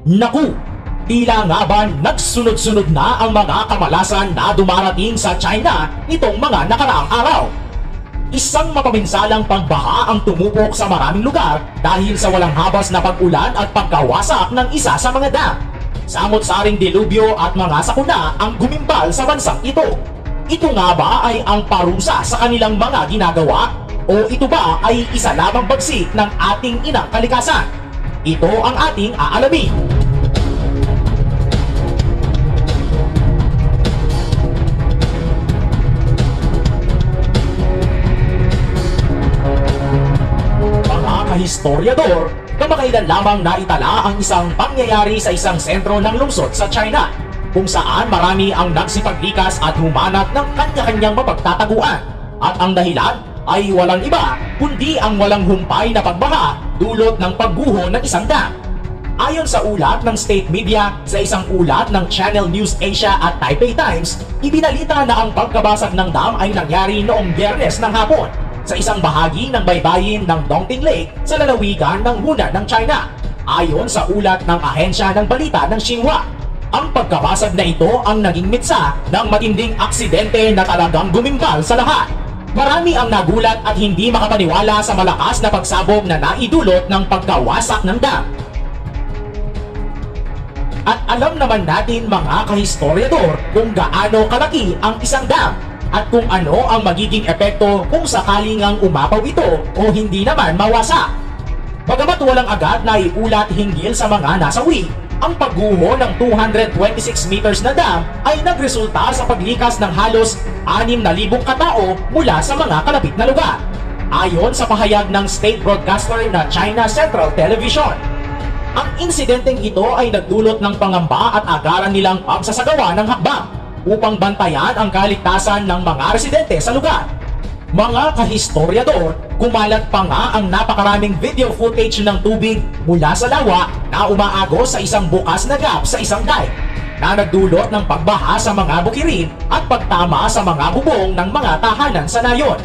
Naku! Tila nga ba nagsunod-sunod na ang mga kamalasan na dumarating sa China nitong mga nakaraang araw? Isang mapabinsalang pagbaha ang tumupok sa maraming lugar dahil sa walang habas na pag-ulan at pagkawasak ng isa sa mga dam. Samot-saring dilubyo at mga sakuna ang gumimbal sa bansang ito. Ito nga ba ay ang parusa sa kanilang mga ginagawa? O ito ba ay isa lamang bagsik ng ating inang kalikasan? Ito ang ating aalamin. Historiador, kamakailan lamang naitala ang isang pangyayari sa isang sentro ng lungsod sa China, kung saan marami ang nagsipaglikas at humanap ng kanya-kanyang mapagtataguan. At ang dahilan ay walang iba kundi ang walang humpay na pagbaha dulot ng pagguho ng isang dam. Ayon sa ulat ng state media sa isang ulat ng Channel News Asia at Taipei Times, ibinalita na ang pagkabasag ng dam ay nangyari noong Biyernes ng hapon sa isang bahagi ng baybayin ng Dongting Lake sa lalawigan ng Hunan ng China. Ayon sa ulat ng ahensya ng balita ng Xinhua, ang pagkabasag na ito ang naging mitsa ng matinding aksidente na talagang gumimbal sa lahat. Marami ang nagulat at hindi makapaniwala sa malakas na pagsabog na naidulot ng pagkawasak ng dam. At alam naman natin mga kahistoryador kung gaano kalaki ang isang dam at kung ano ang magiging epekto kung sakaling ang umapaw ito o hindi naman mawasa. Bagamat walang agad na iulat hinggil sa mga nasawi, ang pagguho ng 226 meters na dam ay nagresulta sa paglikas ng halos 6,000 katao mula sa mga kalapit na lugar. Ayon sa pahayag ng state broadcaster na China Central Television, ang insidenteng ito ay nagdulot ng pangamba at agaran nilang pagsasagawa ng hakbang upang bantayan ang kaligtasan ng mga residente sa lugar. Mga kahistoryador, kumalat pa nga ang napakaraming video footage ng tubig mula sa lawa na umaagos sa isang bukas na gap sa isang dike na nagdulot ng pagbaha sa mga bukirin at pagtama sa mga bubong ng mga tahanan sa nayon.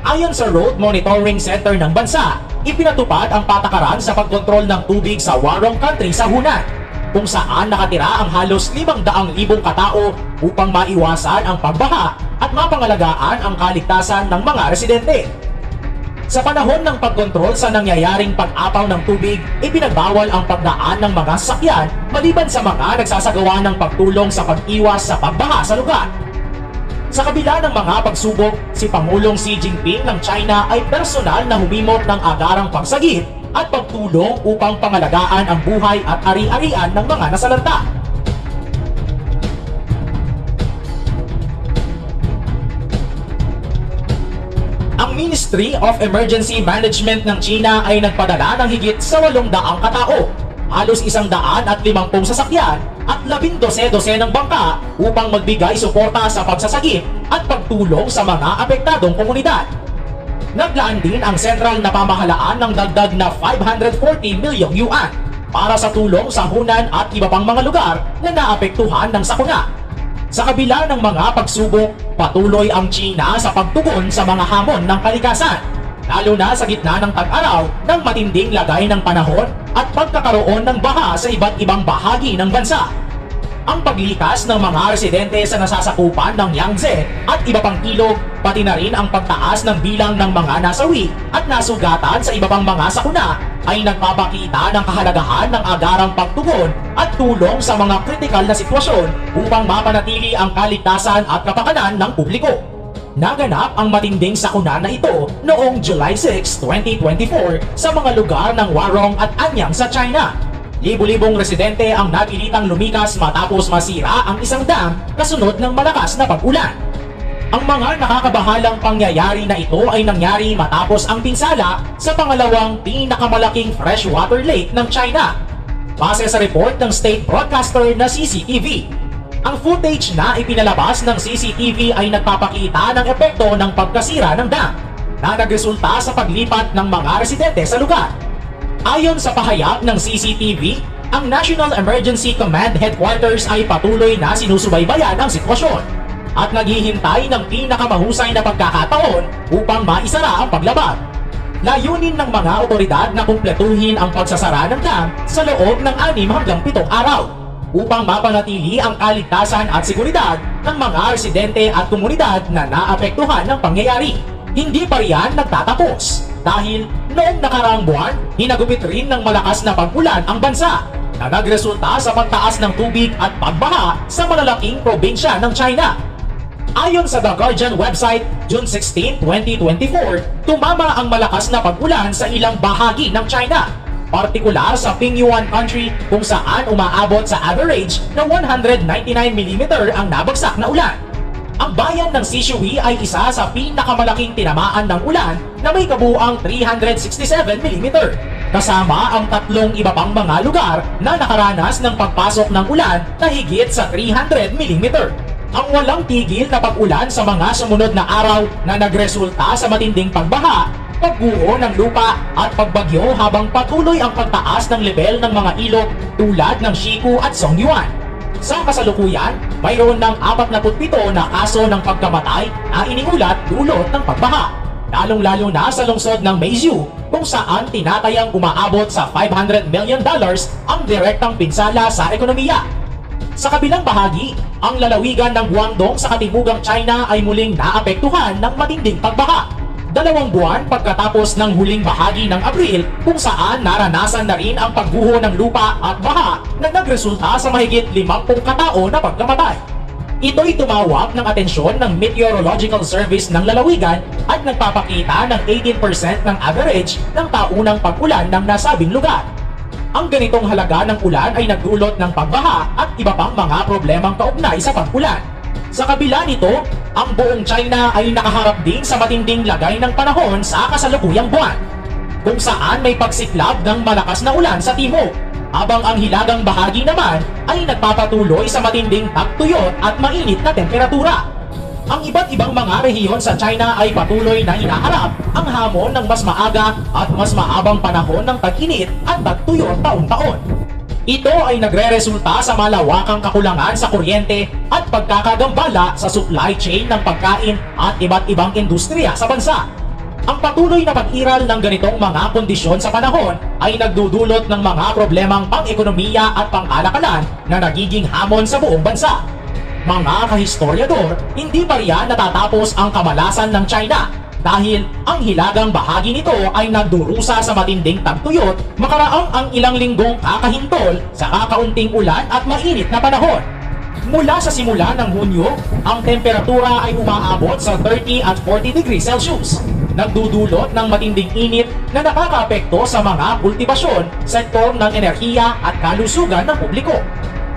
Ayon sa Road Monitoring Center ng bansa, ipinatupad ang patakaran sa pagkontrol ng tubig sa Warong Country sa Hunan, kung saan nakatira ang halos 500,000 katao upang maiwasan ang pagbaha at mapangalagaan ang kaligtasan ng mga residente. Sa panahon ng pagkontrol sa nangyayaring pag-apaw ng tubig, ipinagbawal ang pagdaan ng mga sasakyan maliban sa mga nagsasagawa ng pagtulong sa pag-iwas sa pagbaha sa lugar. Sa kabila ng mga pagsubok, si Pangulong Xi Jinping ng China ay personal na humimok ng agarang pagsagip at pagtulong upang pangalagaan ang buhay at ari-arian ng mga nasalanta. Ang Ministry of Emergency Management ng China ay nagpadala ng higit sa 800 katao, halos 150 sasakyan at 12 ng bangka upang magbigay suporta sa pagsasagip at pagtulong sa mga apektadong komunidad. Naglaan din ang sentral na pamahalaan ng dagdag na 540 milyong yuan para sa tulong sa Hunan at iba pang mga lugar na naapektuhan ng sakuna. Sa kabila ng mga pagsubok, patuloy ang China sa pagtugon sa mga hamon ng kalikasan, lalo na sa gitna ng tag-araw ng matinding lagay ng panahon at pagkakaroon ng baha sa iba't ibang bahagi ng bansa. Ang paglikas ng mga residente sa nasasakupan ng Yangtze at iba pang ilog, pati na rin ang pagtaas ng bilang ng mga nasawi at nasugatan sa iba pang mga sakuna ay nagpapakita ng kahalagahan ng agarang pagtugon at tulong sa mga kritikal na sitwasyon upang mapanatili ang kaligtasan at kapakanan ng publiko. Naganap ang matinding sakuna na ito noong July 6, 2024 sa mga lugar ng Warong at Anyang sa China. Libo-libong residente ang napilitang lumikas matapos masira ang isang dam kasunod ng malakas na pag-ulan. Ang mga nakakabahalang pangyayari na ito ay nangyari matapos ang pinsala sa pangalawang pinakamalaking freshwater lake ng China, base sa report ng state broadcaster na CCTV. Ang footage na ipinalabas ng CCTV ay nagpapakita ng epekto ng pagkasira ng dam na nagresulta sa paglipat ng mga residente sa lugar. Ayon sa pahayag ng CCTV, ang National Emergency Command Headquarters ay patuloy na sinusubaybayan ang sitwasyon at naghihintay ng pinakamahusay na pagkakataon upang maisara ang paglabag. Layunin ng mga otoridad na kumpletuhin ang pagsasara ng dam sa loob ng 6 hanggang 7 araw upang mapanatili ang kaligtasan at seguridad ng mga residente at komunidad na naapektuhan ng pangyayari. Hindi pa riyan nagtatapos dahil noong nakaraang buwan, hinagupit rin ng malakas na pag-ulan ang bansa na nagresulta sa pagtaas ng tubig at pagbaha sa malalaking probinsya ng China. Ayon sa The Guardian website, June 16, 2024, tumama ang malakas na pag-ulan sa ilang bahagi ng China, partikular sa Pingyuan Country kung saan umaabot sa average na 199 mm ang nabagsak na ulan. Ang bayan ng Sichuan ay isa sa pinakamalaking tinamaan ng ulan na may kabuuang 367 mm, kasama ang 3 iba pang mga lugar na nakaranas ng pagpasok ng ulan na higit sa 300 mm. Ang walang tigil na pag-ulan sa mga sumunod na araw na nagresulta sa matinding pagbaha, pagguho ng lupa at pagbagyo habang patuloy ang pagtaas ng level ng mga ilog tulad ng Siku at Songyuan. Sa kasalukuyan, mayroon ng 47 na kaso ng pagkamatay na iniulat dulot ng pagbaha, lalong-lalo na sa lungsod ng Meizhou kung saan tinatayang umaabot sa $500 million ang direktang pinsala sa ekonomiya. Sa kabilang bahagi, ang lalawigan ng Guangdong sa katimugang China ay muling naapektuhan ng matinding pagbaha. 2 buwan pagkatapos ng huling bahagi ng Abril kung saan naranasan na rin ang pagguho ng lupa at baha na nagresulta sa mahigit 50 katao na pagkamatay. Ito'y tumawag ng atensyon ng Meteorological Service ng lalawigan at nagpapakita ng 18% ng average ng taunang pag-ulan ng nasabing lugar. Ang ganitong halaga ng ulan ay nagdulot ng pagbaha at iba pang mga problemang kaugnay sa pag-ulan. Sa kabila nito, ang buong China ay nakaharap din sa matinding lagay ng panahon sa kasalukuyang buwan, kung saan may pagsiklab ng malakas na ulan sa timog, habang ang hilagang bahagi naman ay nagpapatuloy sa matinding tagtuyot at mainit na temperatura. Ang iba't ibang mga rehiyon sa China ay patuloy na hinaharap ang hamon ng mas maaga at mas mahabang panahon ng tag-init at tagtuyot taon-taon. Ito ay nagre-resulta sa malawakang kakulangan sa kuryente at pagkakagambala sa supply chain ng pagkain at iba't ibang industriya sa bansa. Ang patuloy na pag-iral ng ganitong mga kondisyon sa panahon ay nagdudulot ng mga problemang pang-ekonomiya at pang-kalakalan na nagiging hamon sa buong bansa. Mga kahistoryador, hindi pa riyan natatapos ang kamalasan ng China dahil ang hilagang bahagi nito ay nagdurusa sa matinding tagtuyot makaraang ang ilang linggong kakahintol sa kakaunting ulan at mainit na panahon. Mula sa simula ng Hunyo, ang temperatura ay umaabot sa 30 at 40 degrees Celsius, nagdudulot ng matinding init na nakakaapekto sa mga kultibasyon, sektor ng enerhiya at kalusugan ng publiko.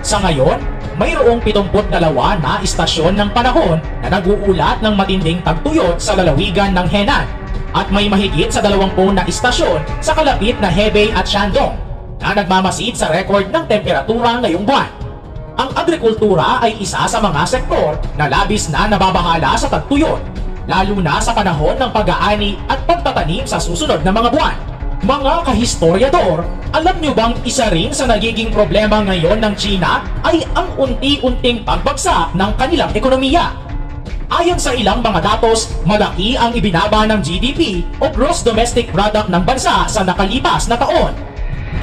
Sa ngayon, mayroong 72 na istasyon ng panahon na nag-uulat ng matinding tagtuyot sa lalawigan ng Henan at may mahigit sa 20 na istasyon sa kalapit na Hebei at Shandong na nagmamasid sa record ng temperatura ngayong buwan. Ang agrikultura ay isa sa mga sektor na labis na nababahala sa tagtuyot, lalo na sa panahon ng pag-aani at pagtatanim sa susunod na mga buwan. Mga kahistoryador, alam nyo bang isa rin sa nagiging problema ngayon ng China ay ang unti-unting pagbagsak ng kanilang ekonomiya? Ayon sa ilang mga datos, malaki ang ibinaba ng GDP o Gross Domestic Product ng bansa sa nakalipas na taon.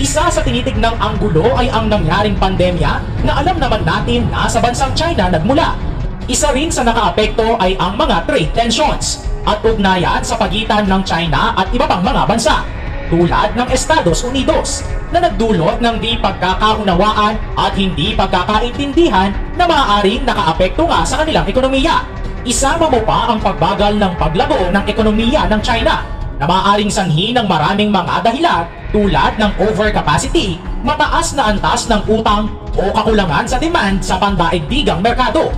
Isa sa tinitignang anggulo ay ang nangyaring pandemya na alam naman natin na sa bansang China nagmula. Isa rin sa nakaapekto ay ang mga trade tensions at ugnayan sa pagitan ng China at iba pang mga bansa, tulad ng Estados Unidos, na nagdulot ng di pagkakaunawaan at hindi pagkakaintindihan na maaaring nakaapekto nga sa kanilang ekonomiya. Isama mo pa ang pagbagal ng paglago ng ekonomiya ng China na maaaring sanhi ng maraming mga dahilan tulad ng overcapacity, mataas na antas ng utang o kakulangan sa demand sa pandaigdigang merkado.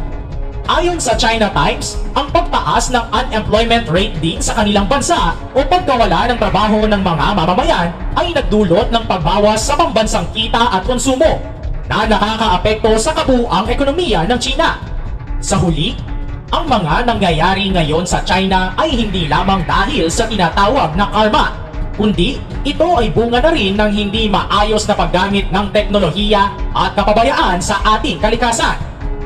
Ayon sa China Times, ang pagtaas ng unemployment rate din sa kanilang bansa o pagkawala ng trabaho ng mga mamamayan ay nagdulot ng pagbawas sa pambansang kita at konsumo na nakakaapekto sa kabuuang ekonomiya ng China. Sa huli, ang mga nangyayari ngayon sa China ay hindi lamang dahil sa tinatawag na karma, kundi ito ay bunga na rin ng hindi maayos na paggamit ng teknolohiya at kapabayaan sa ating kalikasan.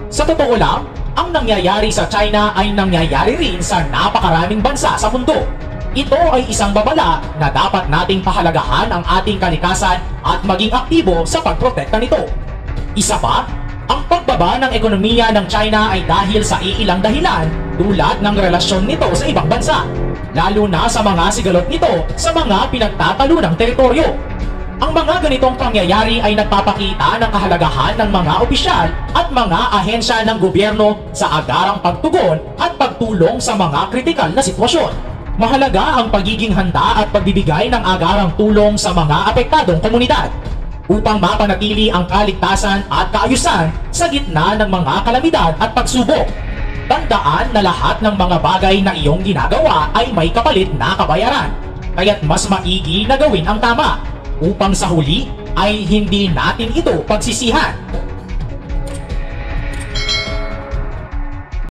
Sa totoo lang, ang nangyayari sa China ay nangyayari rin sa napakaraming bansa sa mundo. Ito ay isang babala na dapat nating pahalagahan ang ating kalikasan at maging aktibo sa pagprotekta nito. Isa pa, ang pagbaba ng ekonomiya ng China ay dahil sa iilang dahilan tulad ng relasyon nito sa ibang bansa, lalo na sa mga sigalot nito sa mga pinagtatalunang teritoryo. Ang mga ganitong pangyayari ay nagpapakita ng kahalagahan ng mga opisyal at mga ahensya ng gobyerno sa agarang pagtugon at pagtulong sa mga kritikal na sitwasyon. Mahalaga ang pagiging handa at pagbibigay ng agarang tulong sa mga apektadong komunidad upang mapanatili ang kaligtasan at kaayusan sa gitna ng mga kalamidad at pagsubok. Tandaan na lahat ng mga bagay na iyong ginagawa ay may kapalit na kabayaran, kaya't mas maigi na gawin ang tama upang sa huli ay hindi natin ito pagsisihan.